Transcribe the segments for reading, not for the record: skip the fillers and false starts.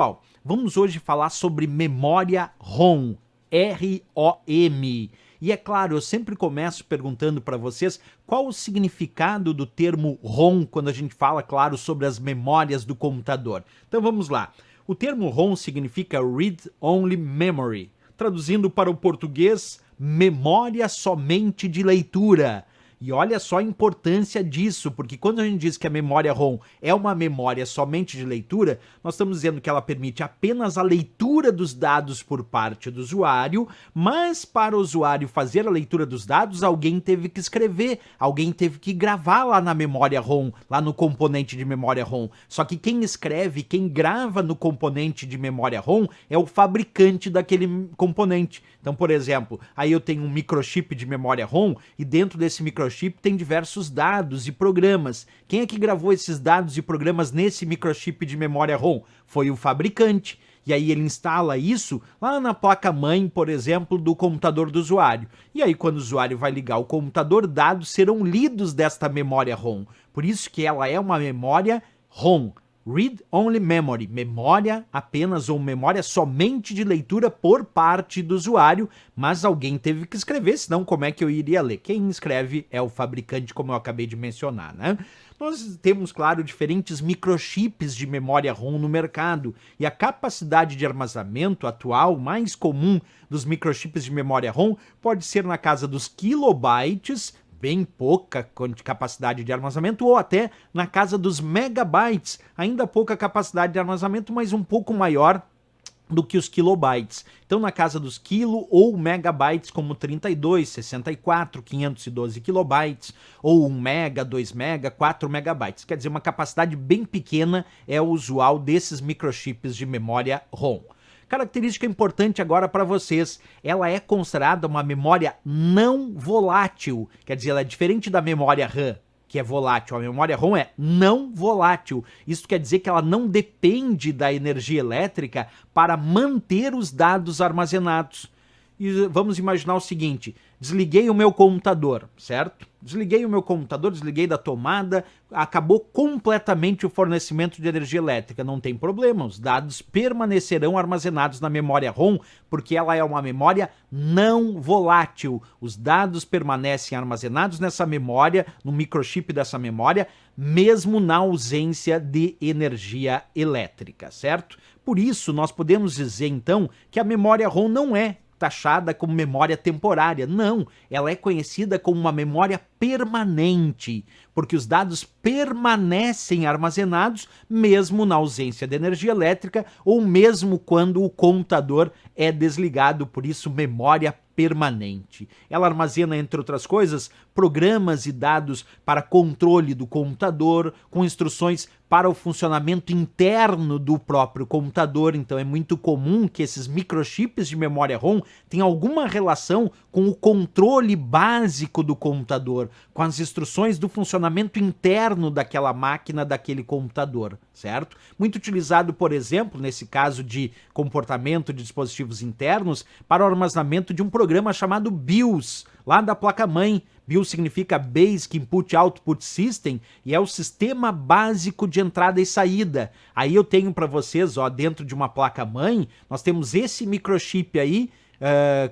Pessoal, vamos hoje falar sobre memória ROM, R-O-M. E é claro, eu sempre começo perguntando para vocês qual o significado do termo ROM quando a gente fala, claro, sobre as memórias do computador. Então vamos lá. O termo ROM significa Read Only Memory. Traduzindo para o português, memória somente de leitura. E olha só a importância disso, porque quando a gente diz que a memória ROM é uma memória somente de leitura, nós estamos dizendo que ela permite apenas a leitura dos dados por parte do usuário, mas para o usuário fazer a leitura dos dados, alguém teve que escrever, alguém teve que gravar lá na memória ROM, lá no componente de memória ROM. Só que quem escreve, quem grava no componente de memória ROM é o fabricante daquele componente. Então, por exemplo, aí eu tenho um microchip de memória ROM e dentro desse microchip tem diversos dados e programas. Quem é que gravou esses dados e programas nesse microchip de memória ROM? Foi o fabricante. E aí ele instala isso lá na placa-mãe, por exemplo, do computador do usuário. E aí quando o usuário vai ligar o computador, dados serão lidos desta memória ROM. Por isso que ela é uma memória ROM. Read Only Memory, memória apenas ou memória somente de leitura por parte do usuário, mas alguém teve que escrever, senão como é que eu iria ler? Quem escreve é o fabricante, como eu acabei de mencionar, né? Nós temos, claro, diferentes microchips de memória ROM no mercado, e a capacidade de armazenamento atual mais comum dos microchips de memória ROM pode ser na casa dos kilobytes, bem pouca capacidade de armazenamento, ou até na casa dos megabytes, ainda pouca capacidade de armazenamento, mas um pouco maior do que os kilobytes. Então na casa dos quilo ou megabytes, como 32, 64, 512 kilobytes, ou 1 mega, 2 mega, 4 megabytes. Quer dizer, uma capacidade bem pequena é o usual desses microchips de memória ROM. Característica importante agora para vocês, ela é considerada uma memória não volátil, quer dizer, ela é diferente da memória RAM, que é volátil. A memória ROM é não volátil. Isso quer dizer que ela não depende da energia elétrica para manter os dados armazenados. E vamos imaginar o seguinte, desliguei o meu computador, certo? Desliguei o meu computador, desliguei da tomada, acabou completamente o fornecimento de energia elétrica. Não tem problema, os dados permanecerão armazenados na memória ROM, porque ela é uma memória não volátil. Os dados permanecem armazenados nessa memória, no microchip dessa memória, mesmo na ausência de energia elétrica, certo? Por isso, nós podemos dizer, então, que a memória ROM não é taxada como memória temporária. Não, ela é conhecida como uma memória permanente, porque os dados permanecem armazenados mesmo na ausência de energia elétrica ou mesmo quando o computador é desligado, por isso memória permanente. Ela armazena, entre outras coisas, programas e dados para controle do computador, com instruções para o funcionamento interno do próprio computador. Então é muito comum que esses microchips de memória ROM tenham alguma relação com o controle básico do computador, com as instruções do funcionamento interno daquela máquina, daquele computador, certo? Muito utilizado, por exemplo, nesse caso de comportamento de dispositivos internos, para o armazenamento de um programa chamado BIOS, lá da placa-mãe. BIOS significa Basic Input Output System e é o sistema básico de entrada e saída. Aí eu tenho para vocês, ó, dentro de uma placa-mãe, nós temos esse microchip aí,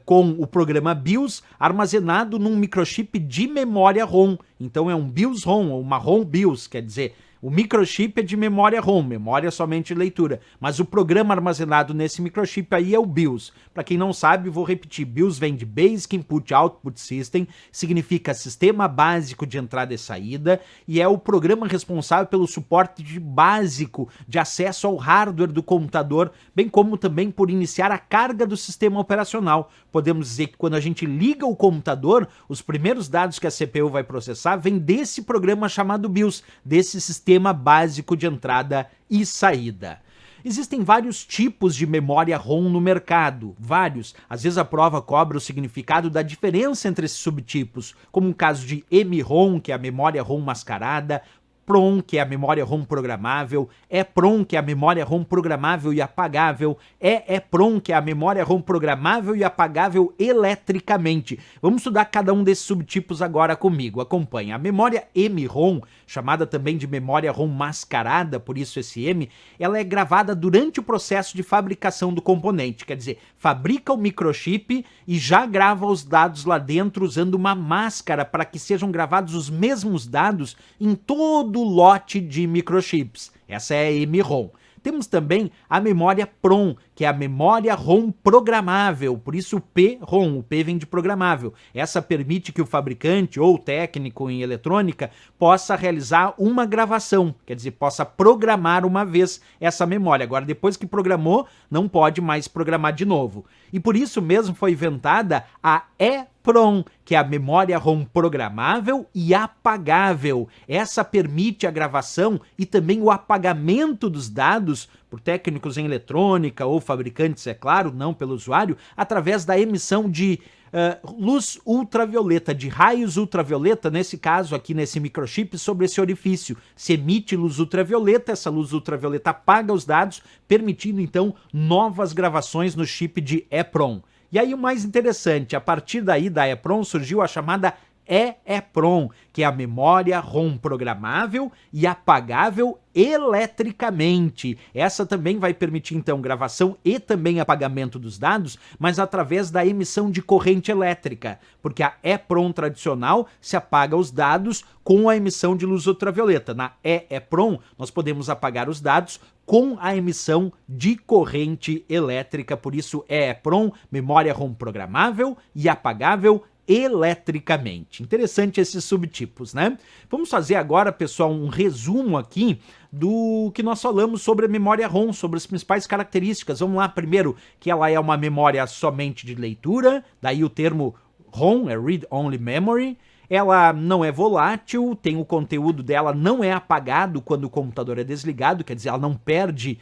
com o programa BIOS armazenado num microchip de memória ROM. Então é um BIOS ROM, ou uma ROM BIOS, quer dizer, o microchip é de memória ROM, memória somente de leitura, mas o programa armazenado nesse microchip aí é o BIOS. Para quem não sabe, vou repetir, BIOS vem de Basic Input Output System, significa Sistema Básico de Entrada e Saída, e é o programa responsável pelo suporte básico de acesso ao hardware do computador, bem como também por iniciar a carga do sistema operacional. Podemos dizer que quando a gente liga o computador, os primeiros dados que a CPU vai processar vêm desse programa chamado BIOS, desse sistema básico de entrada e saída. Existem vários tipos de memória ROM no mercado, vários. Às vezes a prova cobra o significado da diferença entre esses subtipos, como o caso de MROM, que é a memória ROM mascarada, EEPROM, que é a memória ROM programável, EEPROM, que é a memória ROM programável e apagável, EEPROM, que é a memória ROM programável e apagável eletricamente. Vamos estudar cada um desses subtipos agora comigo, acompanha. A memória M-ROM, chamada também de memória ROM mascarada, por isso esse M, ela é gravada durante o processo de fabricação do componente, quer dizer, fabrica o microchip e já grava os dados lá dentro usando uma máscara para que sejam gravados os mesmos dados em todo o lote de microchips. Essa é a M-ROM. Temos também a memória PROM, que é a memória ROM programável, por isso o P-ROM, o P vem de programável. Essa permite que o fabricante ou técnico em eletrônica possa realizar uma gravação, quer dizer, possa programar uma vez essa memória. Agora, depois que programou, não pode mais programar de novo. E por isso mesmo foi inventada a EEPROM, que é a memória ROM programável e apagável. Essa permite a gravação e também o apagamento dos dados por técnicos em eletrônica ou fabricantes, é claro, não pelo usuário, através da emissão de luz ultravioleta, de raios ultravioleta, nesse caso aqui nesse microchip, sobre esse orifício. Se emite luz ultravioleta, essa luz ultravioleta apaga os dados, permitindo então novas gravações no chip de EEPROM. E aí o mais interessante, a partir daí da EEPROM surgiu a chamada EEPROM, que é a memória ROM programável e apagável eletricamente. Essa também vai permitir, então, gravação e também apagamento dos dados, mas através da emissão de corrente elétrica, porque a EEPROM tradicional se apaga os dados com a emissão de luz ultravioleta. Na EEPROM, nós podemos apagar os dados com a emissão de corrente elétrica, por isso EEPROM, memória ROM programável e apagável eletricamente. Interessante esses subtipos, né? Vamos fazer agora, pessoal, um resumo aqui do que nós falamos sobre a memória ROM, sobre as principais características. Vamos lá, primeiro, que ela é uma memória somente de leitura, daí o termo ROM, é Read Only Memory. Ela não é volátil, tem o conteúdo dela, não é apagado quando o computador é desligado, quer dizer, ela não perde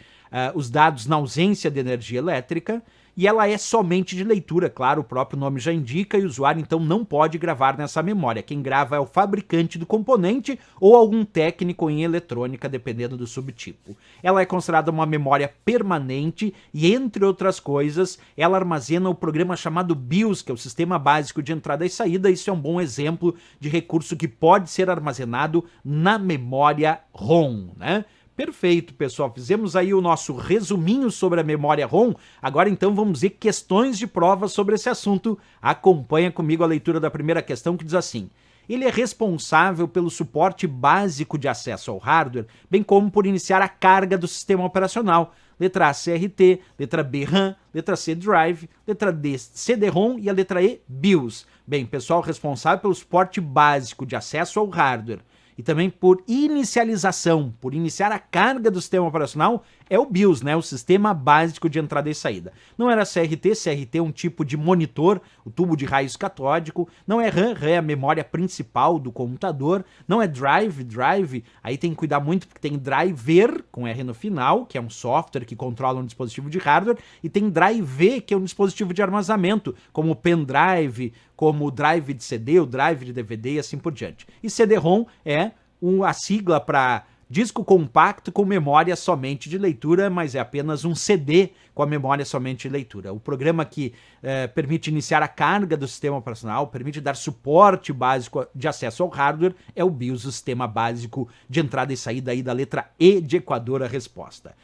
os dados na ausência de energia elétrica. E ela é somente de leitura, claro, o próprio nome já indica, e o usuário então não pode gravar nessa memória. Quem grava é o fabricante do componente ou algum técnico em eletrônica, dependendo do subtipo. Ela é considerada uma memória permanente e, entre outras coisas, ela armazena o programa chamado BIOS, que é o Sistema Básico de Entrada e Saída. Isso é um bom exemplo de recurso que pode ser armazenado na memória ROM, né? Perfeito, pessoal. Fizemos aí o nosso resuminho sobre a memória ROM. Agora, então, vamos ver questões de prova sobre esse assunto. Acompanha comigo a leitura da primeira questão, que diz assim: ele é responsável pelo suporte básico de acesso ao hardware, bem como por iniciar a carga do sistema operacional. Letra A, CRT, letra B, RAM, letra C, Drive, letra D, CD-ROM e a letra E, BIOS. Bem, pessoal, responsável pelo suporte básico de acesso ao hardware e também por inicialização, por iniciar a carga do sistema operacional, é o BIOS, né? O Sistema Básico de Entrada e Saída. Não era CRT, CRT é um tipo de monitor, o tubo de raios catódico. Não é RAM, RAM é a memória principal do computador. Não é Drive, Drive, aí tem que cuidar muito porque tem Driver, com R no final, que é um software que controla um dispositivo de hardware, e tem Drive, que é um dispositivo de armazenamento, como o pendrive, como o drive de CD, o drive de DVD e assim por diante. E CD-ROM é a sigla para disco compacto com memória somente de leitura, mas é apenas um CD com a memória somente de leitura. O programa que permite iniciar a carga do sistema operacional, permite dar suporte básico de acesso ao hardware, é o BIOS, o Sistema Básico de Entrada e Saída, aí da letra E de Equador a resposta.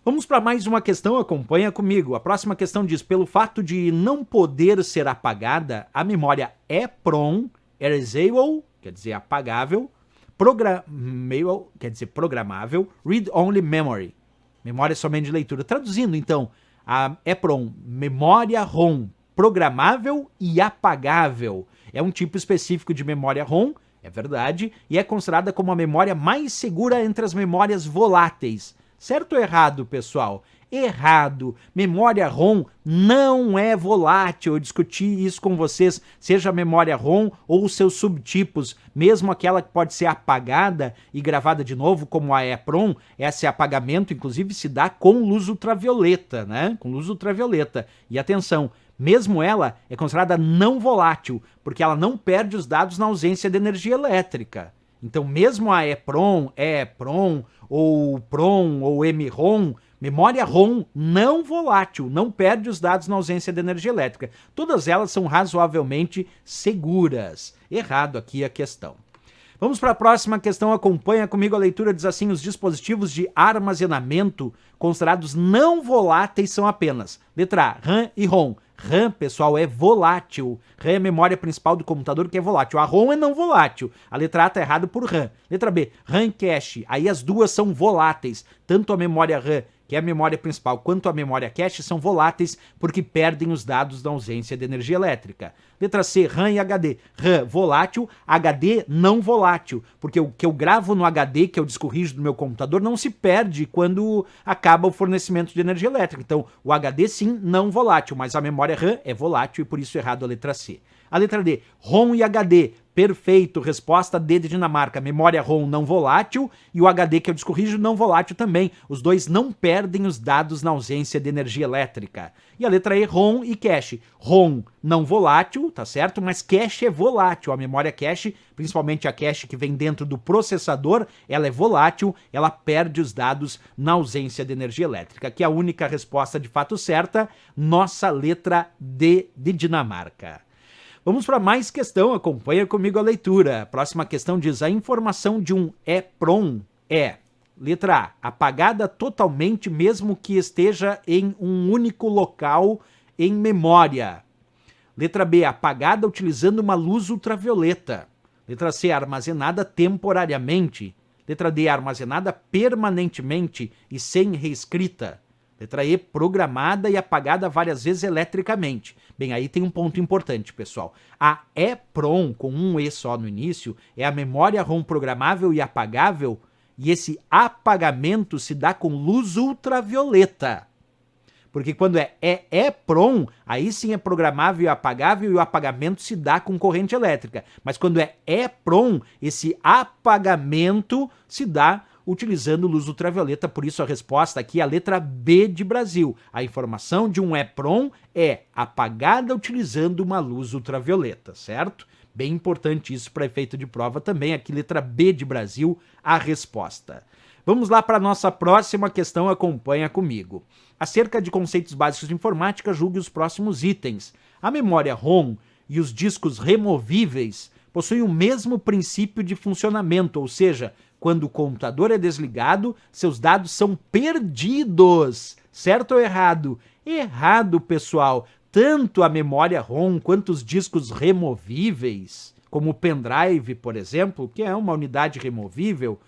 Vamos para mais uma questão, acompanha comigo. A próxima questão diz: pelo fato de não poder ser apagada, a memória EEPROM, erasable, quer dizer apagável, programmable, quer dizer programável, read-only memory, memória somente de leitura. Traduzindo, então, a EEPROM, memória ROM programável e apagável. É um tipo específico de memória ROM, é verdade, e é considerada como a memória mais segura entre as memórias voláteis. Certo ou errado, pessoal? Errado. Memória ROM não é volátil. Eu discuti isso com vocês, seja a memória ROM ou os seus subtipos, mesmo aquela que pode ser apagada e gravada de novo, como a EEPROM, esse apagamento, inclusive, se dá com luz ultravioleta, né? Com luz ultravioleta. E atenção, mesmo ela é considerada não volátil, porque ela não perde os dados na ausência de energia elétrica. Então, mesmo a EEPROM, EEPROM, ou PROM, ou MROM, memória ROM não volátil, não perde os dados na ausência de energia elétrica. Todas elas são razoavelmente seguras. Errado aqui a questão. Vamos para a próxima questão. Acompanha comigo a leitura. Diz assim: os dispositivos de armazenamento considerados não voláteis são apenas letra A, RAM e ROM. RAM, pessoal, é volátil. RAM é a memória principal do computador, que é volátil. A ROM é não volátil. A letra A está errada por RAM. Letra B, RAM e cache. Aí as duas são voláteis. Tanto a memória RAM, que é a memória principal, quanto a memória cache são voláteis porque perdem os dados da ausência de energia elétrica. Letra C, RAM e HD. RAM volátil, HD não volátil, porque o que eu gravo no HD, que é o disco rígido do meu computador, não se perde quando acaba o fornecimento de energia elétrica. Então, o HD sim, não volátil, mas a memória RAM é volátil e por isso errado a letra C. A letra D, ROM e HD. Perfeito, resposta D de Dinamarca. Memória ROM não volátil e o HD, que é o disco rígido, não volátil também. Os dois não perdem os dados na ausência de energia elétrica. E a letra E, ROM e cache. ROM não volátil, tá certo? Mas cache é volátil. A memória cache, principalmente a cache que vem dentro do processador, ela é volátil, ela perde os dados na ausência de energia elétrica. Aqui a única resposta de fato certa, nossa letra D de Dinamarca. Vamos para mais questão, acompanha comigo a leitura. A próxima questão diz: a informação de um EEPROM é, letra A, apagada totalmente mesmo que esteja em um único local em memória. Letra B, apagada utilizando uma luz ultravioleta. Letra C, armazenada temporariamente. Letra D, armazenada permanentemente e sem reescrita. Letra E, programada e apagada várias vezes eletricamente. Bem, aí tem um ponto importante, pessoal. A EEPROM, com um E só no início, é a memória ROM programável e apagável, e esse apagamento se dá com luz ultravioleta. Porque quando é EEPROM, aí sim é programável e apagável e o apagamento se dá com corrente elétrica. Mas quando é EEPROM, esse apagamento se dá utilizando luz ultravioleta, por isso a resposta aqui é a letra B de Brasil. A informação de um EEPROM é apagada utilizando uma luz ultravioleta, certo? Bem importante isso para efeito de prova também, aqui letra B de Brasil, a resposta. Vamos lá para a nossa próxima questão, acompanha comigo. Acerca de conceitos básicos de informática, julgue os próximos itens. A memória ROM e os discos removíveis possuem o mesmo princípio de funcionamento, ou seja, quando o computador é desligado, seus dados são perdidos. Certo ou errado? Errado, pessoal. Tanto a memória ROM quanto os discos removíveis, como o pendrive, por exemplo, que é uma unidade removível,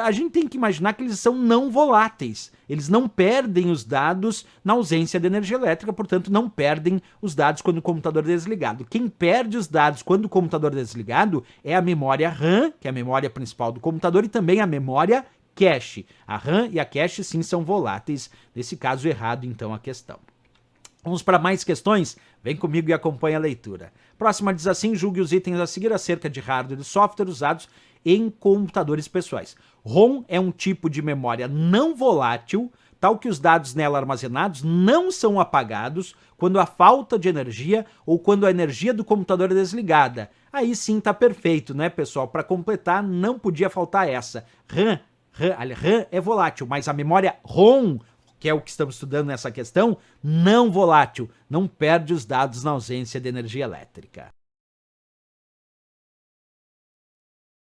a gente tem que imaginar que eles são não voláteis. Eles não perdem os dados na ausência de energia elétrica, portanto não perdem os dados quando o computador é desligado. Quem perde os dados quando o computador é desligado é a memória RAM, que é a memória principal do computador, e também a memória cache. A RAM e a cache sim são voláteis. Nesse caso, errado então a questão. Vamos para mais questões? Vem comigo e acompanha a leitura. Próxima diz assim: julgue os itens a seguir acerca de hardware e software usados em computadores pessoais. ROM é um tipo de memória não volátil, tal que os dados nela armazenados não são apagados quando há falta de energia ou quando a energia do computador é desligada. Aí sim tá perfeito, né, pessoal? Para completar, não podia faltar essa. RAM é volátil, mas a memória ROM, que é o que estamos estudando nessa questão, não volátil, não perde os dados na ausência de energia elétrica.